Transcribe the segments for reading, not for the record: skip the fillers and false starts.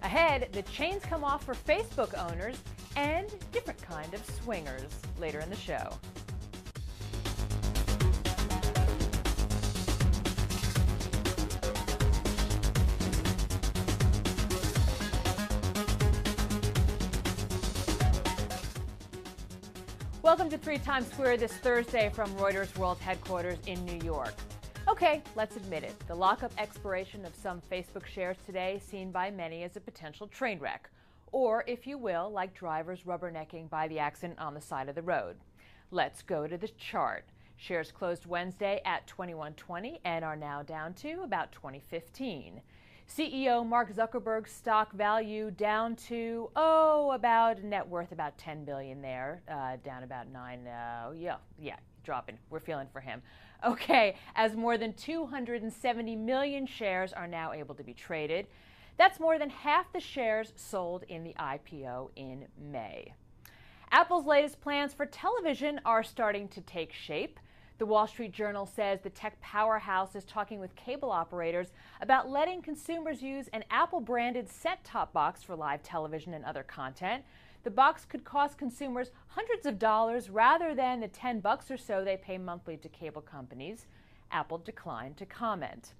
Ahead, the chains come off for Facebook owners and different kind of swingers later in the show. Welcome to 3 Times Square this Thursday from Reuters World Headquarters in New York. Okay, let's admit it. The lockup expiration of some Facebook shares today seen by many as a potential train wreck. Or, if you will, like drivers rubbernecking by the accident on the side of the road. Let's go to the chart. Shares closed Wednesday at 21.20 and are now down to about 20.15. CEO Mark Zuckerberg's stock value down to, about net worth about $10 billion there, down about 9, dropping. We're feeling for him. Okay, as more than 270 million shares are now able to be traded. That's more than half the shares sold in the IPO in May. Apple's latest plans for television are starting to take shape. The Wall Street Journal says the tech powerhouse is talking with cable operators about letting consumers use an Apple-branded set-top box for live television and other content. The box could cost consumers hundreds of dollars rather than the $10 or so they pay monthly to cable companies. Apple declined to comment.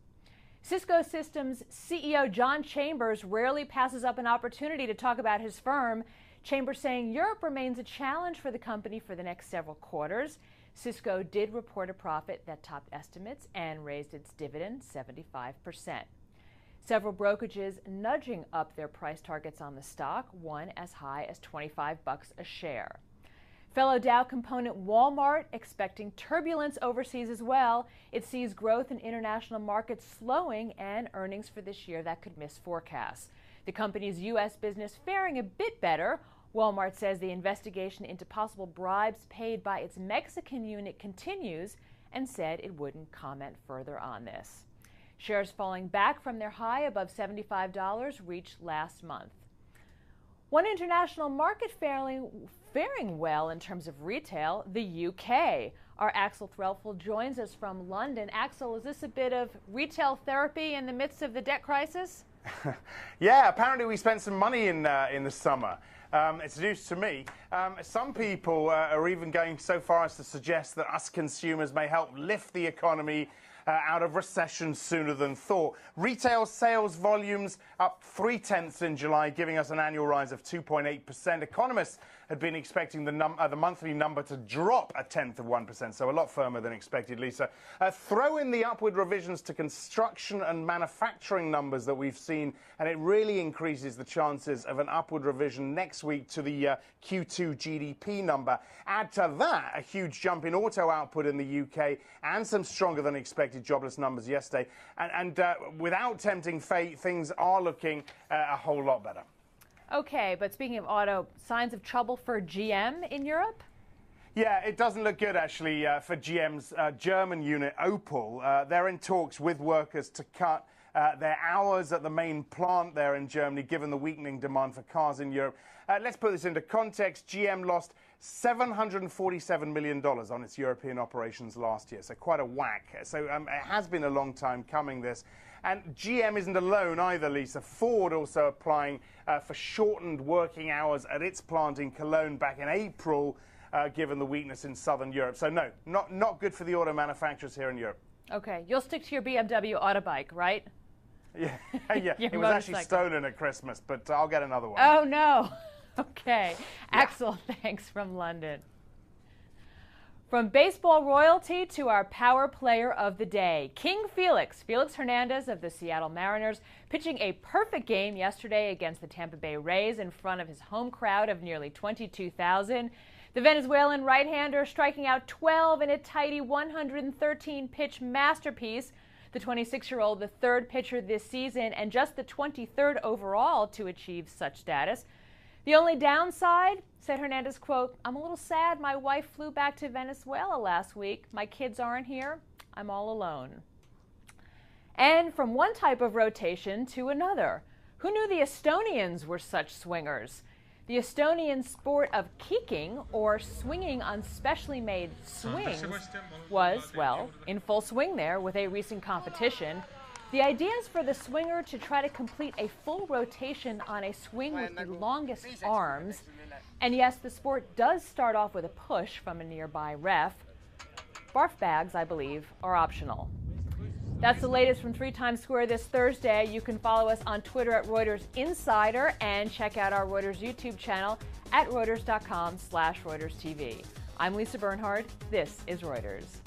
Cisco Systems CEO John Chambers rarely passes up an opportunity to talk about his firm. Chambers saying Europe remains a challenge for the company for the next several quarters. Cisco did report a profit that topped estimates and raised its dividend 75%. Several brokerages nudging up their price targets on the stock, one as high as $25 a share. Fellow Dow component Walmart expecting turbulence overseas as well. It sees growth in international markets slowing and earnings for this year that could miss forecasts. The company's U.S. business faring a bit better. Walmart says the investigation into possible bribes paid by its Mexican unit continues and said it wouldn't comment further on this. Shares falling back from their high above $75 reached last month. One international market faring well in terms of retail, the UK. Our Axel Threlfall joins us from London. Axel, is this a bit of retail therapy in the midst of the debt crisis? Yeah, apparently we spent some money in the summer. It's news to me. Some people are even going so far as to suggest that us consumers may help lift the economy out of recession sooner than thought. Retail sales volumes up 0.3 in July, giving us an annual rise of 2.8%. Economists had been expecting the monthly number to drop 0.1%, so a lot firmer than expected, Lisa. Throw in the upward revisions to construction and manufacturing numbers that we've seen, and it really increases the chances of an upward revision next week to the Q2 GDP number. Add to that a huge jump in auto output in the UK and some stronger than expected jobless numbers yesterday. And without tempting fate, things are looking a whole lot better. Okay, but speaking of auto, signs of trouble for GM in Europe? Yeah, it doesn't look good, actually, for GM's German unit, Opel. They're in talks with workers to cut their hours at the main plant there in Germany, given the weakening demand for cars in Europe. Let's put this into context. GM lost $747 million on its European operations last year, so quite a whack. So it has been a long time coming, this. And GM isn't alone either, Lisa. Ford also applying for shortened working hours at its plant in Cologne back in April, given the weakness in southern Europe. So no, not good for the auto manufacturers here in Europe. Okay, you'll stick to your BMW Autobike, right? Yeah, yeah. It was actually stolen at Christmas, but I'll get another one. Oh, no. Okay. Yeah. Axel, thanks from London. From baseball royalty to our power player of the day, King Felix Hernandez of the Seattle Mariners, pitching a perfect game yesterday against the Tampa Bay Rays in front of his home crowd of nearly 22,000. The Venezuelan right-hander striking out 12 in a tidy 113-pitch masterpiece. The 26-year-old, the third pitcher this season and just the 23rd overall to achieve such status. The only downside, said Hernandez, quote, "I'm a little sad my wife flew back to Venezuela last week. My kids aren't here. I'm all alone." And from one type of rotation to another. Who knew the Estonians were such swingers? The Estonian sport of keeking, or swinging on specially made swings, was, well, in full swing there with a recent competition. The idea is for the swinger to try to complete a full rotation on a swing with the longest arms. And yes, the sport does start off with a push from a nearby ref. Barf bags, I believe, are optional. That's the latest from 3 Times Square this Thursday. You can follow us on Twitter at Reuters Insider and check out our Reuters YouTube channel at Reuters.com/ReutersTV. I'm Lisa Bernhard. This is Reuters.